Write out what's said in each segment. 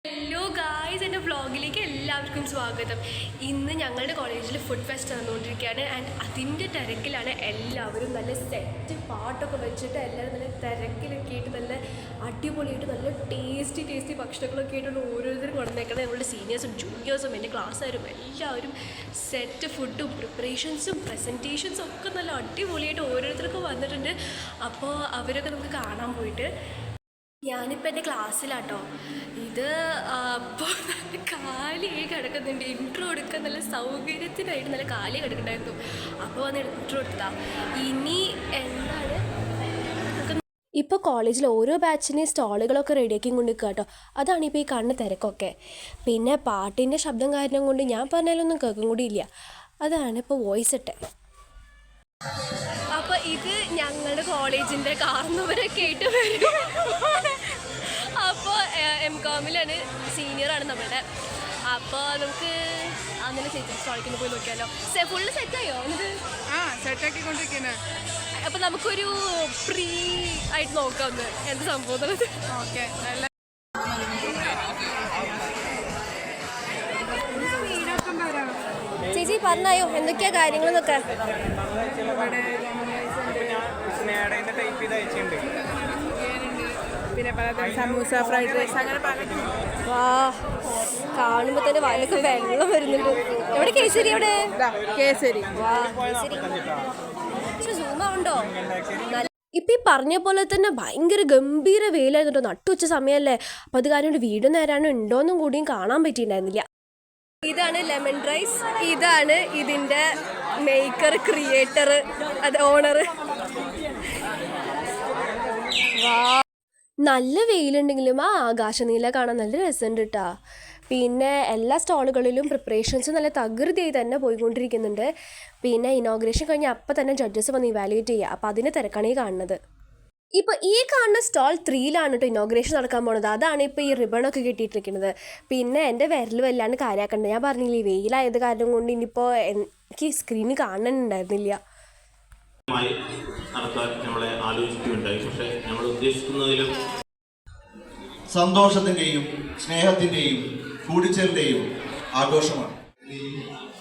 Hello guys, എൻ്റെ വ്ളോഗിലേക്ക് എല്ലാവർക്കും സ്വാഗതം. ഇന്ന് ഞങ്ങളുടെ കോളേജിൽ ഫുഡ് ഫെസ്റ്റ് നടന്നുകൊണ്ടിരിക്കുകയാണ്. ആൻഡ് അതിൻ്റെ തിരക്കിലാണ് എല്ലാവരും. നല്ല സെറ്റ് പാട്ടൊക്കെ വെച്ചിട്ട് എല്ലാവരും നല്ല തിരക്കിലൊക്കെ ആയിട്ട് നല്ല അടിപൊളിയായിട്ട് നല്ല ടേസ്റ്റി ഭക്ഷണങ്ങളൊക്കെ ആയിട്ടാണ് ഓരോരുത്തരും കൊണ്ടുവന്നേക്കുന്നത്. ഞങ്ങളുടെ സീനിയേഴ്സും ജൂനിയേഴ്സും എൻ്റെ ക്ലാസ്സുകാരും എല്ലാവരും സെറ്റ് ഫുഡും പ്രിപ്പറേഷൻസും പ്രസൻറ്റേഷൻസും ഒക്കെ നല്ല അടിപൊളിയായിട്ട് ഓരോരുത്തർക്കും വന്നിട്ടുണ്ട്. അപ്പോൾ അവരൊക്കെ നമുക്ക് കാണാൻ പോയിട്ട് ഞാനിപ്പോൾ എൻ്റെ ക്ലാസ്സിലാട്ടോ. ഇത് അപ്പോൾ നല്ല കാലിയായി കിടക്കുന്നുണ്ട്. ഇൻട്രോ എടുക്കാൻ നല്ല സൗകര്യത്തിനായിട്ട് നല്ല കാലി കിടക്കുന്നുണ്ടായിരുന്നു. അപ്പോൾ വന്ന് ഇൻട്രോ എടുത്താ. ഇനി എന്താണ് ഇപ്പോൾ കോളേജിൽ ഓരോ ബാച്ചിനെയും സ്റ്റോളുകളൊക്കെ റെഡിയാക്കി കൊണ്ട് നിൽക്കുക കേട്ടോ. അതാണ് ഇപ്പോൾ ഈ കാണുന്ന തിരക്കൊക്കെ. പിന്നെ പാട്ടിൻ്റെ ശബ്ദം കാരണം കൊണ്ട് ഞാൻ പറഞ്ഞാലൊന്നും കേൾക്കും കൂടിയില്ല. അതാണ് ഇപ്പോൾ വോയിസ് ഇട്ടെ. അപ്പോൾ ഇത് ഞങ്ങളുടെ കോളേജിൻ്റെ കാർന്നവരൊക്കെ ആയിട്ട് വരും. അപ്പോൾ MCOM-ലാണ്, സീനിയറാണ് നമ്മളുടെ. അപ്പോൾ നമുക്ക് അങ്ങനെ സ്റ്റോളിക്കൊന്ന് പോയി നോക്കിയാലോ. ഫുള്ള് സെറ്റായോ? എന്നിട്ട് സെറ്റാക്കിക്കൊണ്ടിരിക്കുന്നത്. അപ്പോൾ നമുക്കൊരു ഫ്രീ ആയിട്ട് നോക്കാം ഒന്ന് എന്ത് സംഭവം. ഓക്കെ, നല്ല ചേച്ചി പറഞ്ഞായോ എന്തൊക്കെയാ കാര്യങ്ങളെന്നൊക്കെ? പിന്നെ പലതരം സമൂസ, ഫ്രൈഡ് റൈസ്, അങ്ങനെ വാ, കാണുമ്പോൾ തന്നെ വായിലൊക്കെ വെള്ളം വരുന്നുണ്ട്. എവിടെ കേസരി? എവിടെ കേസരി? വാ, കേസരി സൂമാവുണ്ടോ? ഇപ്പം ഈ പറഞ്ഞ പോലെ തന്നെ ഭയങ്കര ഗംഭീര വെയിലായിരുന്നു കേട്ടോ. നട്ടുവച്ച സമയമല്ലേ. അപ്പം അത് കാരണം വീട് നേരാണ് ഉണ്ടോയെന്നും കൂടിയും കാണാൻ പറ്റിയിട്ടുണ്ടായിരുന്നില്ല. ഇതാണ് ലെമൺ റൈസ്. ഇതാണ് ഇതിൻ്റെ മേക്കർ, ക്രിയേറ്റർ, അത് ഓണർ. വാ, നല്ല വെയിലുണ്ടെങ്കിലും ആ ആകാശനീല കാണാൻ നല്ല രസമുണ്ട് കേട്ടോ. പിന്നെ എല്ലാ സ്റ്റോളുകളിലും പ്രിപ്പറേഷൻസ് നല്ല തകൃതിയായി തന്നെ പോയിക്കൊണ്ടിരിക്കുന്നുണ്ട്. പിന്നെ ഇനോഗ്രേഷൻ കഴിഞ്ഞ് അപ്പം തന്നെ ജഡ്ജസ് വന്ന് ഇവാലുവേറ്റ് ചെയ്യുക. അപ്പോൾ അതിൻ്റെ തിരക്കാണ് ഈ കാണുന്നത്. ഇപ്പോൾ ഈ കാണുന്ന സ്റ്റോൾ 3-ലാണ് കേട്ടോ ഇനോഗ്രേഷൻ നടക്കാൻ പോകുന്നത്. അതാണ് ഇപ്പോൾ ഈ റിബണൊക്കെ കിട്ടിയിട്ടിരിക്കുന്നത്. പിന്നെ എൻ്റെ വിരൽ വല്ലാണ്ട് കാര്യമാക്കണ്ട. ഞാൻ പറഞ്ഞില്ലേ, വെയിലായത് കാരണം കൊണ്ട് ഇനിയിപ്പോൾ എനിക്ക് സ്ക്രീനിൽ കാണാനുണ്ടായിരുന്നില്ല. സന്തോഷത്തിന്റെയും സ്നേഹത്തിന്റെയും കൂടിച്ചേരലിന്റെയും ആഘോഷമാണ്.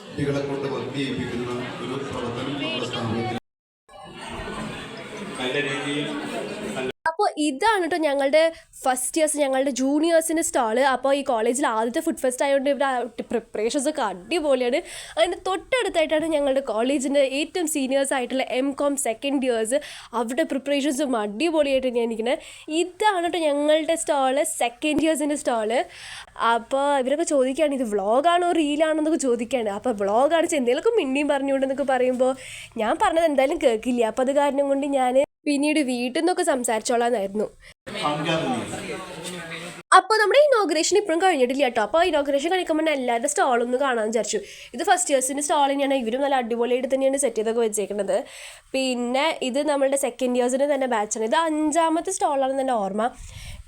കുട്ടികളെ കൊണ്ട് വർക്ക് ചെയ്യിപ്പിക്കുന്ന ഒരു പ്രവർത്തനം നമ്മുടെ സ്ഥാപനത്തിൽ. അപ്പോൾ ഇതാണ് കേട്ടോ ഞങ്ങളുടെ ഫസ്റ്റ് ഇയേഴ്സ്, ഞങ്ങളുടെ ജൂനിയേഴ്സിൻ്റെ സ്റ്റാള്. അപ്പോൾ ഈ കോളേജിൽ ആദ്യത്തെ ഫുഡ് ഫെസ്റ്റ് ആയതുകൊണ്ട് ഇവിടെ പ്രിപ്പറേഷൻസ് ഒക്കെ അടിപൊളിയാണ്. അതിൻ്റെ തൊട്ടടുത്തായിട്ടാണ് ഞങ്ങളുടെ കോളേജിൻ്റെ ഏറ്റവും സീനിയേഴ്സ് ആയിട്ടുള്ള MCOM സെക്കൻഡ് ഇയേഴ്സ്. അവിടെ പ്രിപ്പറേഷൻസും അടിപൊളിയായിട്ട് ഞാൻ ഇരിക്കുന്നത്. ഇതാണ് കേട്ടോ ഞങ്ങളുടെ സ്റ്റാള്, സെക്കൻഡ് ഇയേഴ്സിൻ്റെ സ്റ്റാള്. അപ്പോൾ ഇവരൊക്കെ ചോദിക്കുകയാണ് ഇത് വ്ളോഗാണോ റീലാണോ എന്നൊക്കെ ചോദിക്കുകയാണ്. അപ്പോൾ വ്ളോഗാണ് എന്തെങ്കിലുമൊക്കെ മിണ്ടിയും പറഞ്ഞുകൊണ്ടെന്നൊക്കെ പറയുമ്പോൾ ഞാൻ പറഞ്ഞത് എന്തായാലും കേൾക്കില്ല. അപ്പോൾ അത് കാരണം കൊണ്ട് ഞാൻ പിന്നീട് വീട്ടിൽ നിന്നൊക്കെ സംസാരിച്ചോളാന്നായിരുന്നു. അപ്പോൾ നമ്മുടെ ഇനോഗ്രേഷൻ ഇപ്പോഴും കഴിഞ്ഞിട്ടില്ല കേട്ടോ. അപ്പോൾ ഇനോഗ്രേഷൻ കഴിക്കുമ്പോൾ എല്ലാവരുടെ സ്റ്റോളൊന്ന് കാണാമെന്ന് വിചാരിച്ചു. ഇത് ഫസ്റ്റ് ഇയേഴ്സിൻ്റെ സ്റ്റോൾ തന്നെയാണ്. ഇവരും നല്ല അടിപൊളിയായിട്ട് തന്നെയാണ് സെറ്റ് ചെയ്തൊക്കെ വെച്ചേക്കുന്നത്. പിന്നെ ഇത് നമ്മളുടെ സെക്കൻഡ് ഇയേഴ്സിൻ്റെ തന്നെ ബാച്ചാണ്. ഇത് 5ാമത്തെ സ്റ്റോളാണെന്ന് എൻ്റെ ഓർമ്മ.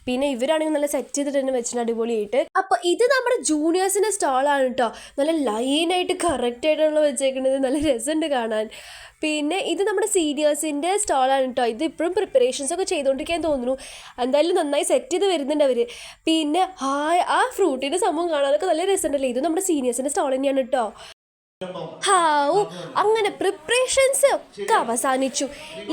പിന്നെ ഇവരാണെങ്കിൽ നല്ല സെറ്റ് ചെയ്തിട്ട് തന്നെ വെച്ചിട്ട് അടിപൊളിയായിട്ട്. അപ്പോൾ ഇത് നമ്മുടെ ജൂനിയേഴ്സിൻ്റെ സ്റ്റോളാണ് കേട്ടോ. നല്ല ലൈനായിട്ട് കറക്റ്റായിട്ടുള്ള വെച്ചേക്കുന്നത്. നല്ല രസമുണ്ട് കാണാൻ. പിന്നെ ഇത് നമ്മുടെ സീനിയേഴ്സിൻ്റെ സ്റ്റോളാണ് കേട്ടോ. ഇത് ഇപ്പോഴും പ്രിപ്പറേഷൻസ് ഒക്കെ ചെയ്തുകൊണ്ടിരിക്കാൻ തോന്നുന്നു. എന്തായാലും നന്നായി സെറ്റ് ചെയ്ത് വരുന്നുണ്ട് അവർ. പിന്നെ ആ ഫ്രൂട്ടിൻ്റെ സംഭവം കാണാനൊക്കെ നല്ല രസമുണ്ടല്ലേ. ഇത് നമ്മുടെ സീനിയേഴ്സിൻ്റെ സ്റ്റോൾ തന്നെയാണ് കേട്ടോ. അങ്ങനെ പ്രിപ്പറേഷൻസ് ഒക്കെ അവസാനിച്ചു.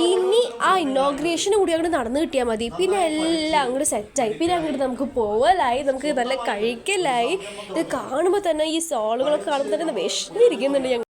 ഇനി ആ ഇനോഗ്രേഷനും കൂടി അങ്ങോട്ട് നടന്നു കിട്ടിയാൽ മതി. പിന്നെ എല്ലാം അങ്ങോട്ട് സെറ്റായി. പിന്നെ അങ്ങോട്ട് നമുക്ക് പോവലായി, നമുക്ക് നല്ല കഴിക്കലായി. ഇത് കാണുമ്പോൾ തന്നെ ഈ സ്റ്റോളുകളൊക്കെ കാണുമ്പോൾ തന്നെ വിഷമിരിക്കുന്നുണ്ട് ഞങ്ങൾ.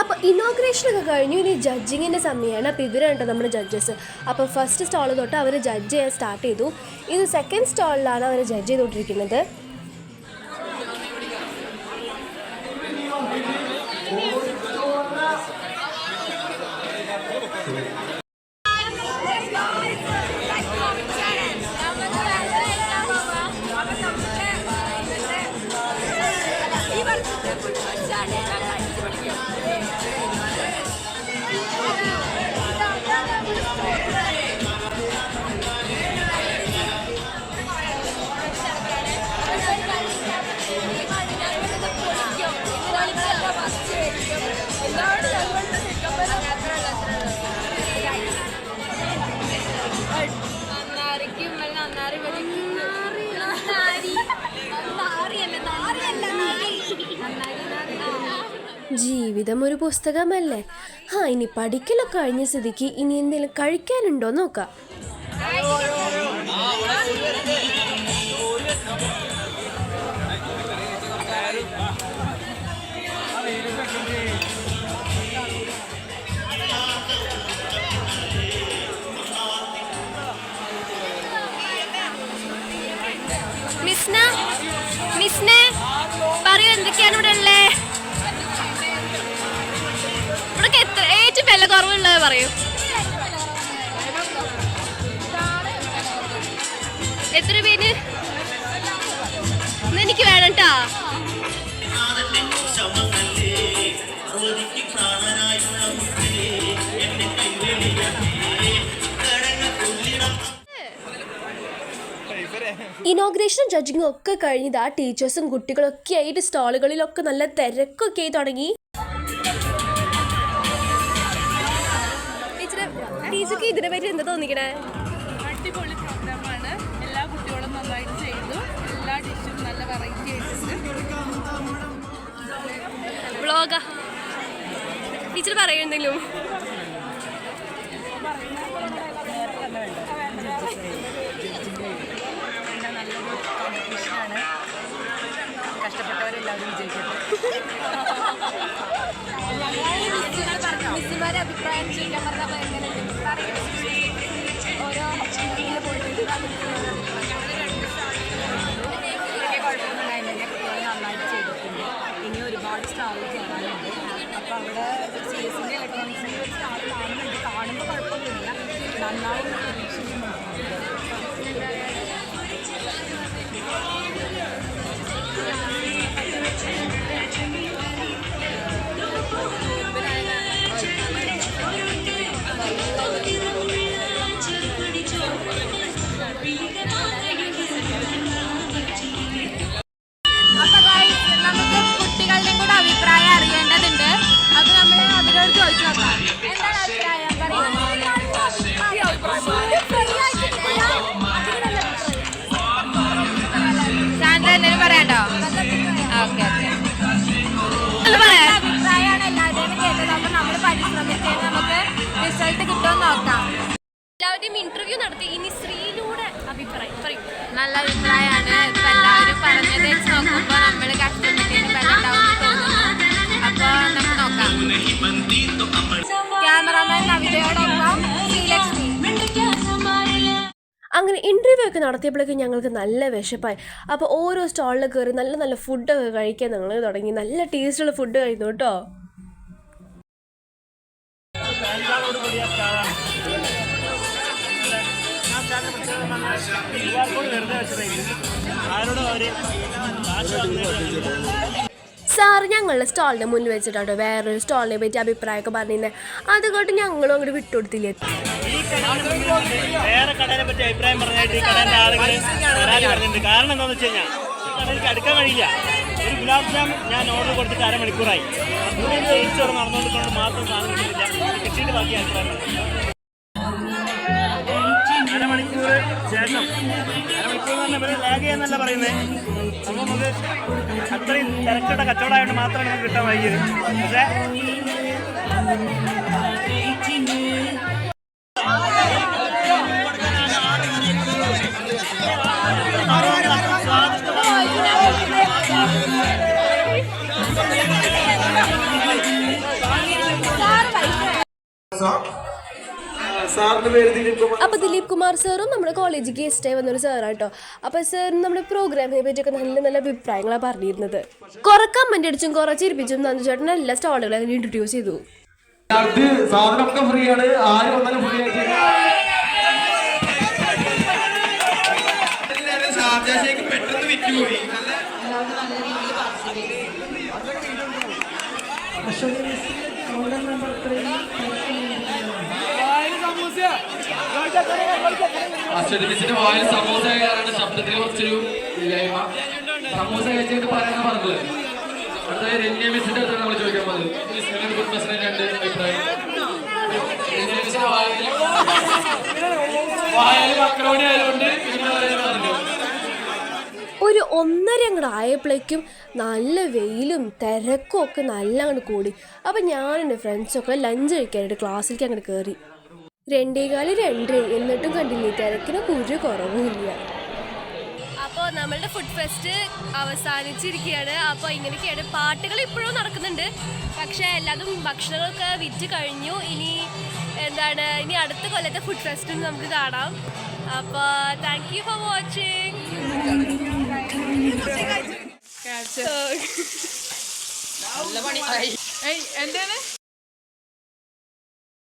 അപ്പോൾ ഇനോഗ്രേഷനൊക്കെ കഴിഞ്ഞു. ഇനി ജഡ്ജിങ്ങിൻ്റെ സമയമാണ്. അപ്പോൾ ഇവരാണ് കേട്ടോ നമ്മുടെ ജഡ്ജസ്. അപ്പോൾ ഫസ്റ്റ് സ്റ്റോൾ തൊട്ട് അവർ ജഡ്ജ് ചെയ്യാൻ സ്റ്റാർട്ട് ചെയ്തു. ഇത് സെക്കൻഡ് സ്റ്റോളിലാണ് അവർ ജഡ്ജ് ചെയ്തുകൊണ്ടിരിക്കുന്നത്. ജീവിതം ഒരു പുസ്തകമല്ലേ. ഇനി പഠിക്കലൊക്കെ കഴിഞ്ഞ സ്ഥിതിക്ക് ഇനി എന്തെങ്കിലും കഴിക്കാനുണ്ടോ നോക്കാം. മിസ്നെ പറയൂ, എന്തൊക്കെയാണ് ഇവിടെ ഉള്ളേ? ഇവിടെ ഏറ്റവും വില കുറവുള്ളത് പറയൂ. എത്ര രൂപേന്? എനിക്ക് വേണം ട്ടാ. ഇനോഗ്രേഷനും ജഡ്ജിങ്ങും ഒക്കെ കഴിഞ്ഞത് ആ ടീച്ചേഴ്സും കുട്ടികളൊക്കെ ആയിട്ട് സ്റ്റാളുകളിലൊക്കെ നല്ല തിരക്കൊക്കെ ആയി തുടങ്ങി. ടീച്ചർക്ക് ഇതിനെ പറ്റി എന്താ തോന്നിക്കണേ? അടിപൊളി പ്രോഗ്രാമാണ്. എല്ലാ കുട്ടികളും നന്നായിട്ട് ചെയ്തു. എല്ലാ ഡിഷും നല്ല വെറൈറ്റി ആയിട്ടുണ്ട്. വ്ളോഗാ ടീച്ചർ പറയുന്നെങ്കിലും കഷ്ടപ്പെട്ടവരെല്ലാവരും മിസ്സുമാരെ അഭിപ്രായം ചോദിക്കാൻ പറഞ്ഞാൽ ഓരോ കുഴപ്പമൊന്നുണ്ടായില്ല. കുട്ടികൾ നന്നായിട്ട് ചെയ്തിട്ടുണ്ട്. ഇനി ഒരുപാട് സ്റ്റാളുകൾ കയറാനുണ്ട്. അപ്പോൾ അവിടെ CS-ൻ്റെ ഇലക്ട്രോണിക്സിൻ്റെ ഒരു സ്റ്റാൾ കാണുന്നുണ്ട്. കാണുമ്പോൾ കുഴപ്പമൊന്നുമില്ല, നന്നാവും പ്രതീക്ഷിക്കുന്നുണ്ട്. നമുക്ക് കുട്ടികളുടെയും കൂടെ അഭിപ്രായം അറിയേണ്ടതുണ്ട്. അത് നമ്മൾ അവരോട് ചോദിച്ചു നോക്കാം. എന്താണ് അഭിപ്രായം? സാന്ദ്ര എന്തെങ്കിലും പറയാണ്ടോ? ഓക്കെ അഭിപ്രായമാണ് എല്ലാവരുടെയും കേട്ടത്. അപ്പൊ നമ്മൾ പരിശ്രമിച്ചത് നമുക്ക് റിസൾട്ട് കിട്ടുമെന്ന് നോക്കാം. എല്ലാവരുടെയും ഇന്റർവ്യൂ നടത്തി. ഇനി ശ്രീയിലൂടെ അഭിപ്രായം പറയും. നല്ല അഭിപ്രായമാണ്. ഇപ്പം എല്ലാവരും പറഞ്ഞത് വെച്ച് നോക്കുമ്പോൾ നമ്മൾ കഷ്ടപ്പെട്ടതിന് ഫലം ഉണ്ടാവും തോന്നുന്നു. അപ്പോൾ നമുക്ക് നോക്കാം. ക്യാമറാമാൻ നവിതയോടൊപ്പം ശ്രീലക്ഷ്മി. അങ്ങനെ ഇൻ്റർവ്യൂ ഒക്കെ നടത്തിയപ്പോഴേക്കും ഞങ്ങൾക്ക് നല്ല വിശപ്പായി. അപ്പോൾ ഓരോ സ്റ്റാളിൽ കയറി നല്ല നല്ല ഫുഡൊക്കെ കഴിക്കാൻ ഞങ്ങൾ തുടങ്ങി. നല്ല ടേസ്റ്റുള്ള ഫുഡ് കഴിക്കുന്നു കേട്ടോ. സാറ് ഞങ്ങളുടെ സ്റ്റാളിൻ്റെ മുന്നിൽ വെച്ചിട്ടോ വേറൊരു സ്റ്റാളിനെ പറ്റി അഭിപ്രായമൊക്കെ പറഞ്ഞിരുന്നത്. അതുകൊണ്ട് ഞങ്ങളും അങ്ങോട്ട് വിട്ടുകൊടുത്തില്ല. വേറെ കടയെ പറ്റി അഭിപ്രായം പറഞ്ഞായിട്ട് ഈ കടേൻ്റെ ആളുകൾ പരാതി പറഞ്ഞിട്ടുണ്ട്. കാരണം എന്താണെന്ന് വെച്ച് കഴിഞ്ഞാൽ ഈ കടയിലേക്ക് അടുക്കാൻ കഴിയില്ല. ഒരു ഗുലാബ് ജാം ഞാൻ ഓർഡർ കൊടുത്തിട്ട് അരമണിക്കൂറായി. അതുകൊണ്ട് തിരിച്ചോടെ നടന്നുകൊണ്ടിരിക്കുന്നത് മാത്രം സാധനം കിട്ടുന്നില്ല. കിട്ടിയിട്ട് ബാക്കി അഭിപ്രായം അരമണിക്കൂർ ശേഷം അരമണിക്കൂർ തന്നെ ഇവർ ലാഗ് ചെയ്യുന്നല്ല പറയുന്നത്. അപ്പോൾ നമുക്ക് അത്രയും തിരക്കുള്ള കച്ചവടമായിട്ട് മാത്രമാണ് നമുക്ക് കിട്ടാൻ വൈകിയത്. പക്ഷേ അപ്പോൾ ദിലീപ് കുമാർ സാറും നമ്മുടെ കോളേജ് ഗസ്റ്റായി വന്നൊരു സാറാട്ടോ. അപ്പോൾ സാറിന് നമ്മുടെ പ്രോഗ്രാമിനെ പറ്റിയൊക്കെ നല്ല നല്ല അഭിപ്രായങ്ങളാണ് പറഞ്ഞിരുന്നത്. കുറെ കമന്റ് അടിച്ചും കുറെ ചിരിപ്പിച്ചും നന്ദു ചേട്ടൻ എല്ലാ സ്റ്റാളുകളും ഇൻട്രൊഡ്യൂസ് ചെയ്തു. അത് സാധനമൊക്കെ ഫ്രീ ആണ്, ആര് വന്നാലും ഫ്രീ ആയിട്ട്. പെട്ടെന്ന് വിറ്റുപോയി. അശ്വതിമിസിന്റെ വായിൽ സമോസ കാരണം ശബ്ദത്തിൽ കുറച്ചൊരു ഇല്ലായ്മ. സമോസ കഴിച്ചിട്ട് പറയാൻ പറഞ്ഞത്. അടുത്ത രമ്യ മിസ്സിന്റെ അടുത്താണ് നമ്മൾ ചോദിക്കാൻ പോകുന്നത്. ഗുഡ് ബസ്സിനെ രണ്ട് അഭിപ്രായം. രമ്യ മിസ്സിന്റെ വായിൽ മക്രോണി ആയതുകൊണ്ട് ഒരു 1:30 അങ്ങോട്ട് ആയപ്പോഴേക്കും നല്ല വെയിലും തിരക്കും ഒക്കെ നല്ല അങ്ങോട്ട് കൂടി. അപ്പം ഞാൻ എൻ്റെ ഫ്രണ്ട്സൊക്കെ ലഞ്ച് കഴിക്കാനായിട്ട് ക്ലാസ്സിലേക്ക് അങ്ങോട്ട് കയറി. 2:15 എന്നിട്ടും കണ്ടില്ലേ തിരക്കിന് ഒരു കുറവുമില്ല. അപ്പോൾ നമ്മളുടെ ഫുഡ് ഫെസ്റ്റ് അവസാനിച്ചിരിക്കുകയാണ്. അപ്പോൾ ഇങ്ങനെയൊക്കെയാണ്. പാട്ടുകൾ ഇപ്പോഴും നടക്കുന്നുണ്ട്, പക്ഷേ എല്ലാതും ഭക്ഷണങ്ങളൊക്കെ വിറ്റ് കഴിഞ്ഞു. ഇനി അടുത്ത കൊല്ലത്തെ ഫുഡ് ഫെസ്റ്റും നമുക്ക് കാണാം. അപ്പോൾ താങ്ക് യു ഫോർ വാച്ചിങ്. എന്തേന്ന്